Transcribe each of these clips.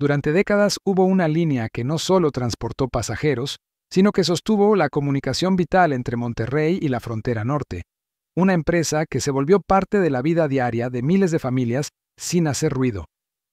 Durante décadas hubo una línea que no solo transportó pasajeros, sino que sostuvo la comunicación vital entre Monterrey y la frontera norte. Una empresa que se volvió parte de la vida diaria de miles de familias sin hacer ruido,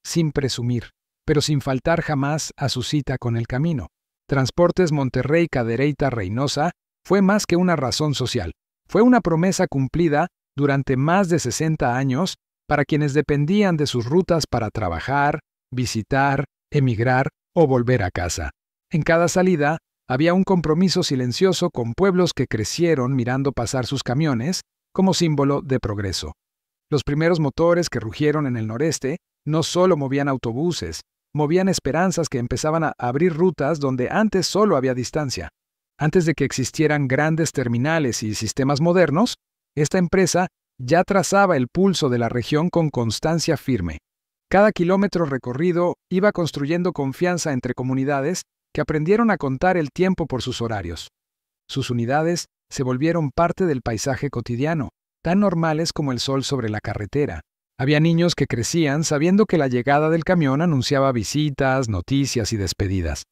sin presumir, pero sin faltar jamás a su cita con el camino. Transportes Monterrey Cadereyta Reynosa fue más que una razón social. Fue una promesa cumplida durante más de 60 años para quienes dependían de sus rutas para trabajar, visitar, emigrar o volver a casa. En cada salida había un compromiso silencioso con pueblos que crecieron mirando pasar sus camiones como símbolo de progreso. Los primeros motores que rugieron en el noreste no solo movían autobuses, movían esperanzas que empezaban a abrir rutas donde antes solo había distancia. Antes de que existieran grandes terminales y sistemas modernos, esta empresa ya trazaba el pulso de la región con constancia firme. Cada kilómetro recorrido iba construyendo confianza entre comunidades que aprendieron a contar el tiempo por sus horarios. Sus unidades se volvieron parte del paisaje cotidiano, tan normales como el sol sobre la carretera. Había niños que crecían sabiendo que la llegada del camión anunciaba visitas, noticias y despedidas.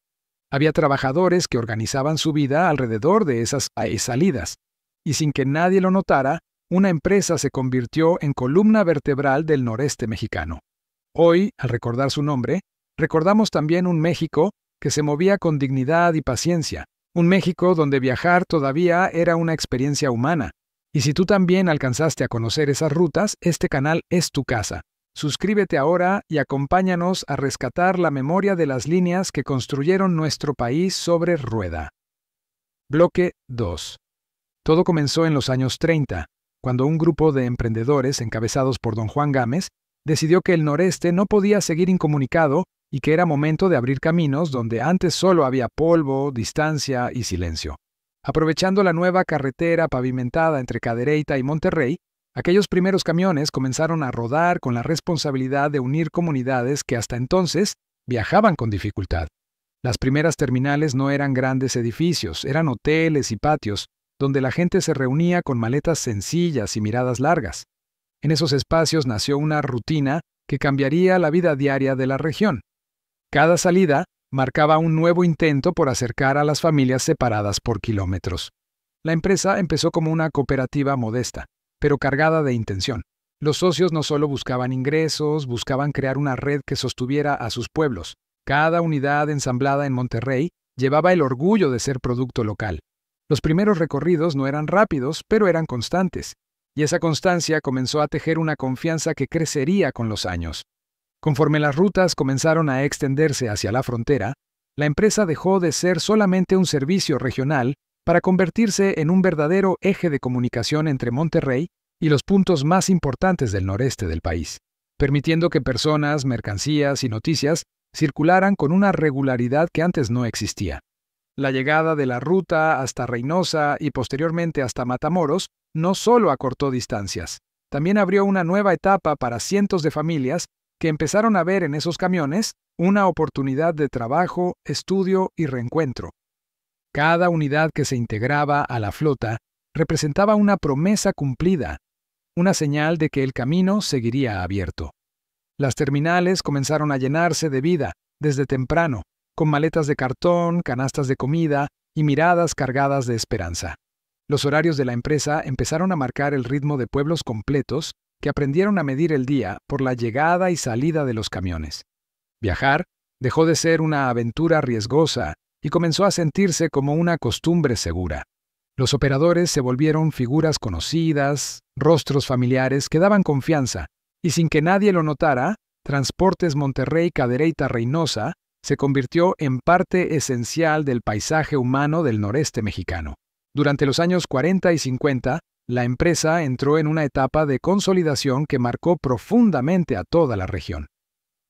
Había trabajadores que organizaban su vida alrededor de esas salidas. Y sin que nadie lo notara, una empresa se convirtió en columna vertebral del noreste mexicano. Hoy, al recordar su nombre, recordamos también un México que se movía con dignidad y paciencia. Un México donde viajar todavía era una experiencia humana. Y si tú también alcanzaste a conocer esas rutas, este canal es tu casa. Suscríbete ahora y acompáñanos a rescatar la memoria de las líneas que construyeron nuestro país sobre rueda. Bloque 2. Todo comenzó en los años 30, cuando un grupo de emprendedores encabezados por don Juan Gámez decidió que el noreste no podía seguir incomunicado y que era momento de abrir caminos donde antes solo había polvo, distancia y silencio. Aprovechando la nueva carretera pavimentada entre Cadereyta y Monterrey, aquellos primeros camiones comenzaron a rodar con la responsabilidad de unir comunidades que hasta entonces viajaban con dificultad. Las primeras terminales no eran grandes edificios, eran hoteles y patios, donde la gente se reunía con maletas sencillas y miradas largas. En esos espacios nació una rutina que cambiaría la vida diaria de la región. Cada salida marcaba un nuevo intento por acercar a las familias separadas por kilómetros. La empresa empezó como una cooperativa modesta, pero cargada de intención. Los socios no solo buscaban ingresos, buscaban crear una red que sostuviera a sus pueblos. Cada unidad ensamblada en Monterrey llevaba el orgullo de ser producto local. Los primeros recorridos no eran rápidos, pero eran constantes, y esa constancia comenzó a tejer una confianza que crecería con los años. Conforme las rutas comenzaron a extenderse hacia la frontera, la empresa dejó de ser solamente un servicio regional para convertirse en un verdadero eje de comunicación entre Monterrey y los puntos más importantes del noreste del país, permitiendo que personas, mercancías y noticias circularan con una regularidad que antes no existía. La llegada de la ruta hasta Reynosa y posteriormente hasta Matamoros no solo acortó distancias, también abrió una nueva etapa para cientos de familias que empezaron a ver en esos camiones una oportunidad de trabajo, estudio y reencuentro. Cada unidad que se integraba a la flota representaba una promesa cumplida, una señal de que el camino seguiría abierto. Las terminales comenzaron a llenarse de vida desde temprano, con maletas de cartón, canastas de comida y miradas cargadas de esperanza. Los horarios de la empresa empezaron a marcar el ritmo de pueblos completos que aprendieron a medir el día por la llegada y salida de los camiones. Viajar dejó de ser una aventura riesgosa y comenzó a sentirse como una costumbre segura. Los operadores se volvieron figuras conocidas, rostros familiares que daban confianza, y sin que nadie lo notara, Transportes Monterrey Cadereyta Reynosa se convirtió en parte esencial del paisaje humano del noreste mexicano. Durante los años 40 y 50, la empresa entró en una etapa de consolidación que marcó profundamente a toda la región,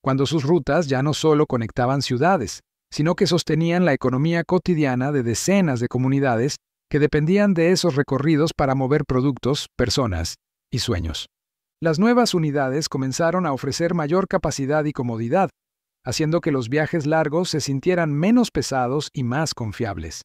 cuando sus rutas ya no solo conectaban ciudades, sino que sostenían la economía cotidiana de decenas de comunidades que dependían de esos recorridos para mover productos, personas y sueños. Las nuevas unidades comenzaron a ofrecer mayor capacidad y comodidad, haciendo que los viajes largos se sintieran menos pesados y más confiables.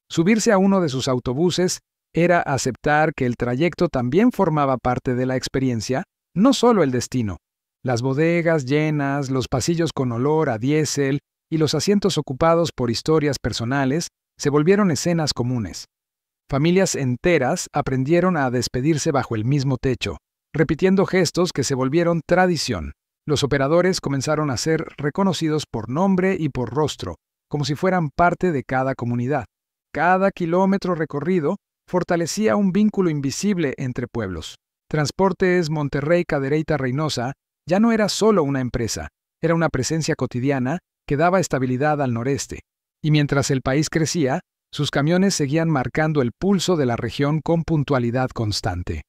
Subirse a uno de sus autobuses era aceptar que el trayecto también formaba parte de la experiencia, no solo el destino. Las bodegas llenas, los pasillos con olor a diésel y los asientos ocupados por historias personales se volvieron escenas comunes. Familias enteras aprendieron a despedirse bajo el mismo techo, repitiendo gestos que se volvieron tradición. Los operadores comenzaron a ser reconocidos por nombre y por rostro, como si fueran parte de cada comunidad. Cada kilómetro recorrido fortalecía un vínculo invisible entre pueblos. Transportes Monterrey Cadereyta Reynosa ya no era solo una empresa, era una presencia cotidiana que daba estabilidad al noreste. Y mientras el país crecía, sus camiones seguían marcando el pulso de la región con puntualidad constante.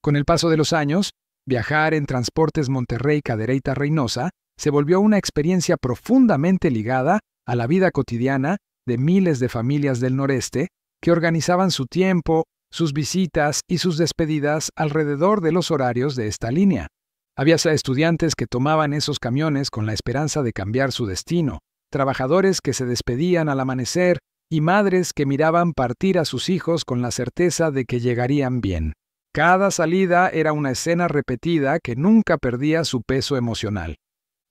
Con el paso de los años, viajar en Transportes Monterrey Cadereyta Reynosa se volvió una experiencia profundamente ligada a la vida cotidiana de miles de familias del noreste que organizaban su tiempo, sus visitas y sus despedidas alrededor de los horarios de esta línea. Había estudiantes que tomaban esos camiones con la esperanza de cambiar su destino, trabajadores que se despedían al amanecer y madres que miraban partir a sus hijos con la certeza de que llegarían bien. Cada salida era una escena repetida que nunca perdía su peso emocional.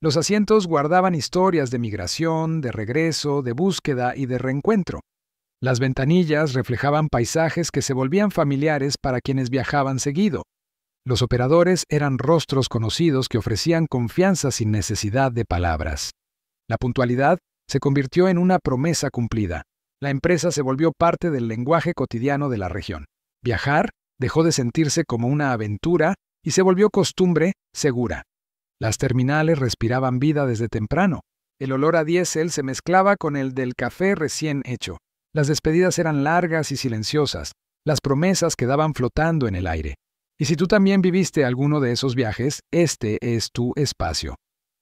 Los asientos guardaban historias de migración, de regreso, de búsqueda y de reencuentro. Las ventanillas reflejaban paisajes que se volvían familiares para quienes viajaban seguido. Los operadores eran rostros conocidos que ofrecían confianza sin necesidad de palabras. La puntualidad se convirtió en una promesa cumplida. La empresa se volvió parte del lenguaje cotidiano de la región. Viajar dejó de sentirse como una aventura y se volvió costumbre segura. Las terminales respiraban vida desde temprano. El olor a diésel se mezclaba con el del café recién hecho. Las despedidas eran largas y silenciosas. Las promesas quedaban flotando en el aire. Y si tú también viviste alguno de esos viajes, este es tu espacio.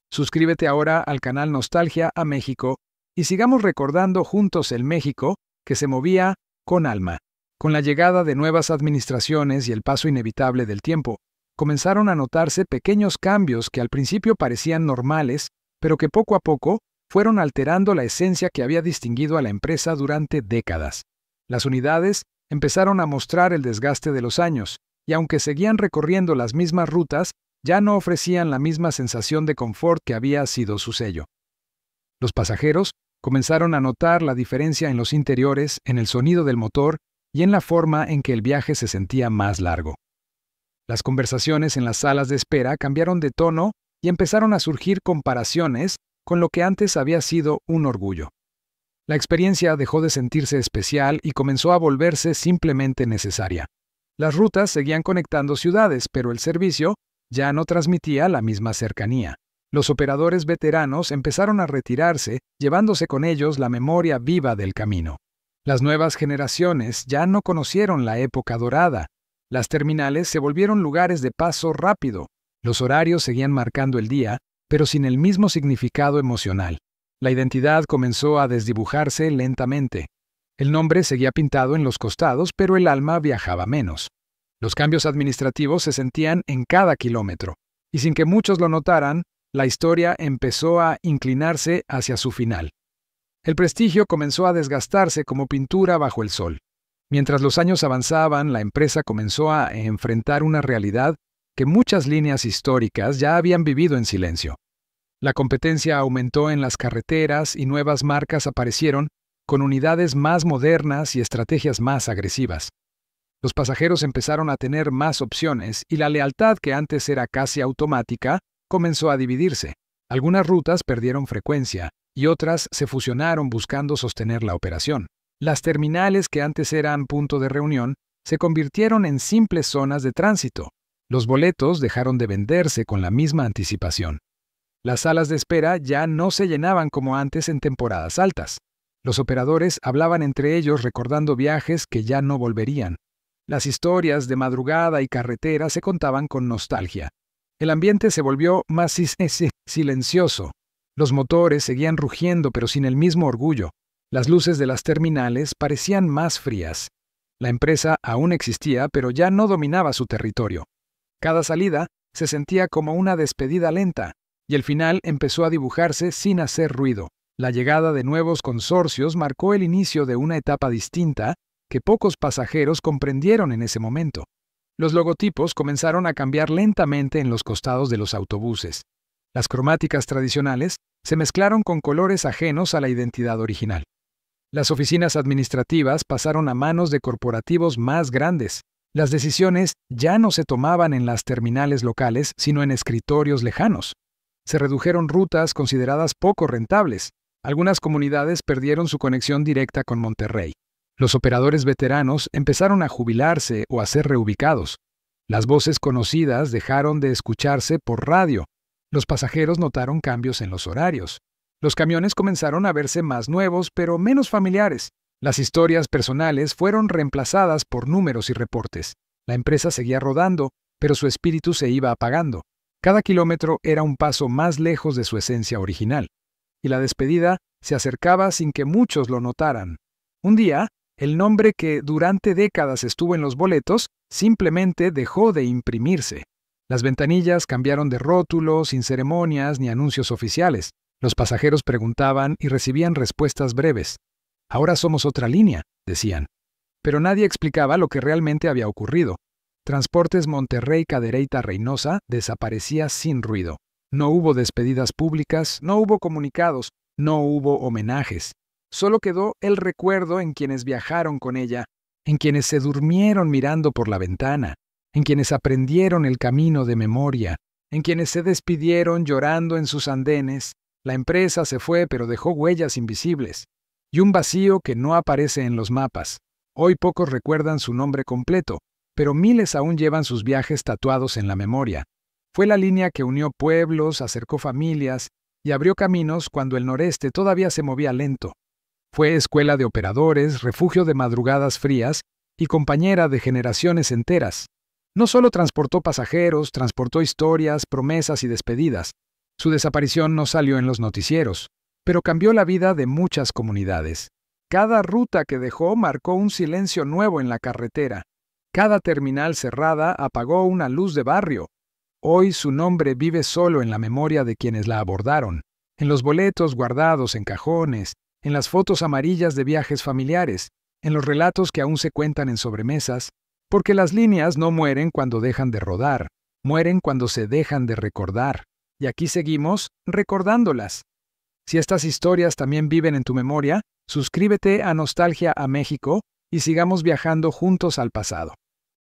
Suscríbete ahora al canal Nostalgia a México y sigamos recordando juntos el México que se movía con alma. Con la llegada de nuevas administraciones y el paso inevitable del tiempo, comenzaron a notarse pequeños cambios que al principio parecían normales, pero que poco a poco fueron alterando la esencia que había distinguido a la empresa durante décadas. Las unidades empezaron a mostrar el desgaste de los años, y aunque seguían recorriendo las mismas rutas, ya no ofrecían la misma sensación de confort que había sido su sello. Los pasajeros comenzaron a notar la diferencia en los interiores, en el sonido del motor y en la forma en que el viaje se sentía más largo. Las conversaciones en las salas de espera cambiaron de tono y empezaron a surgir comparaciones con lo que antes había sido un orgullo. La experiencia dejó de sentirse especial y comenzó a volverse simplemente necesaria. Las rutas seguían conectando ciudades, pero el servicio ya no transmitía la misma cercanía. Los operadores veteranos empezaron a retirarse, llevándose con ellos la memoria viva del camino. Las nuevas generaciones ya no conocieron la época dorada. Las terminales se volvieron lugares de paso rápido. Los horarios seguían marcando el día, pero sin el mismo significado emocional. La identidad comenzó a desdibujarse lentamente. El nombre seguía pintado en los costados, pero el alma viajaba menos. Los cambios administrativos se sentían en cada kilómetro, y sin que muchos lo notaran, la historia empezó a inclinarse hacia su final. El prestigio comenzó a desgastarse como pintura bajo el sol. Mientras los años avanzaban, la empresa comenzó a enfrentar una realidad que muchas líneas históricas ya habían vivido en silencio. La competencia aumentó en las carreteras y nuevas marcas aparecieron con unidades más modernas y estrategias más agresivas. Los pasajeros empezaron a tener más opciones y la lealtad que antes era casi automática comenzó a dividirse. Algunas rutas perdieron frecuencia y otras se fusionaron buscando sostener la operación. Las terminales que antes eran punto de reunión se convirtieron en simples zonas de tránsito. Los boletos dejaron de venderse con la misma anticipación. Las salas de espera ya no se llenaban como antes en temporadas altas. Los operadores hablaban entre ellos recordando viajes que ya no volverían. Las historias de madrugada y carretera se contaban con nostalgia. El ambiente se volvió más silencioso. Los motores seguían rugiendo pero sin el mismo orgullo. Las luces de las terminales parecían más frías. La empresa aún existía, pero ya no dominaba su territorio. Cada salida se sentía como una despedida lenta, y el final empezó a dibujarse sin hacer ruido. La llegada de nuevos consorcios marcó el inicio de una etapa distinta que pocos pasajeros comprendieron en ese momento. Los logotipos comenzaron a cambiar lentamente en los costados de los autobuses. Las cromáticas tradicionales se mezclaron con colores ajenos a la identidad original. Las oficinas administrativas pasaron a manos de corporativos más grandes. Las decisiones ya no se tomaban en las terminales locales, sino en escritorios lejanos. Se redujeron rutas consideradas poco rentables. Algunas comunidades perdieron su conexión directa con Monterrey. Los operadores veteranos empezaron a jubilarse o a ser reubicados. Las voces conocidas dejaron de escucharse por radio. Los pasajeros notaron cambios en los horarios. Los camiones comenzaron a verse más nuevos, pero menos familiares. Las historias personales fueron reemplazadas por números y reportes. La empresa seguía rodando, pero su espíritu se iba apagando. Cada kilómetro era un paso más lejos de su esencia original. Y la despedida se acercaba sin que muchos lo notaran. Un día, el nombre que durante décadas estuvo en los boletos simplemente dejó de imprimirse. Las ventanillas cambiaron de rótulo, sin ceremonias ni anuncios oficiales. Los pasajeros preguntaban y recibían respuestas breves. Ahora somos otra línea, decían. Pero nadie explicaba lo que realmente había ocurrido. Transportes Monterrey-Cadereyta-Reynosa desaparecía sin ruido. No hubo despedidas públicas, no hubo comunicados, no hubo homenajes. Solo quedó el recuerdo en quienes viajaron con ella, en quienes se durmieron mirando por la ventana, en quienes aprendieron el camino de memoria, en quienes se despidieron llorando en sus andenes. La empresa se fue, pero dejó huellas invisibles. Y un vacío que no aparece en los mapas. Hoy pocos recuerdan su nombre completo, pero miles aún llevan sus viajes tatuados en la memoria. Fue la línea que unió pueblos, acercó familias y abrió caminos cuando el noreste todavía se movía lento. Fue escuela de operadores, refugio de madrugadas frías y compañera de generaciones enteras. No solo transportó pasajeros, transportó historias, promesas y despedidas. Su desaparición no salió en los noticieros, pero cambió la vida de muchas comunidades. Cada ruta que dejó marcó un silencio nuevo en la carretera. Cada terminal cerrada apagó una luz de barrio. Hoy su nombre vive solo en la memoria de quienes la abordaron, en los boletos guardados en cajones, en las fotos amarillas de viajes familiares, en los relatos que aún se cuentan en sobremesas, porque las líneas no mueren cuando dejan de rodar, mueren cuando se dejan de recordar. Y aquí seguimos recordándolas. Si estas historias también viven en tu memoria, suscríbete a Nostalgia a México y sigamos viajando juntos al pasado.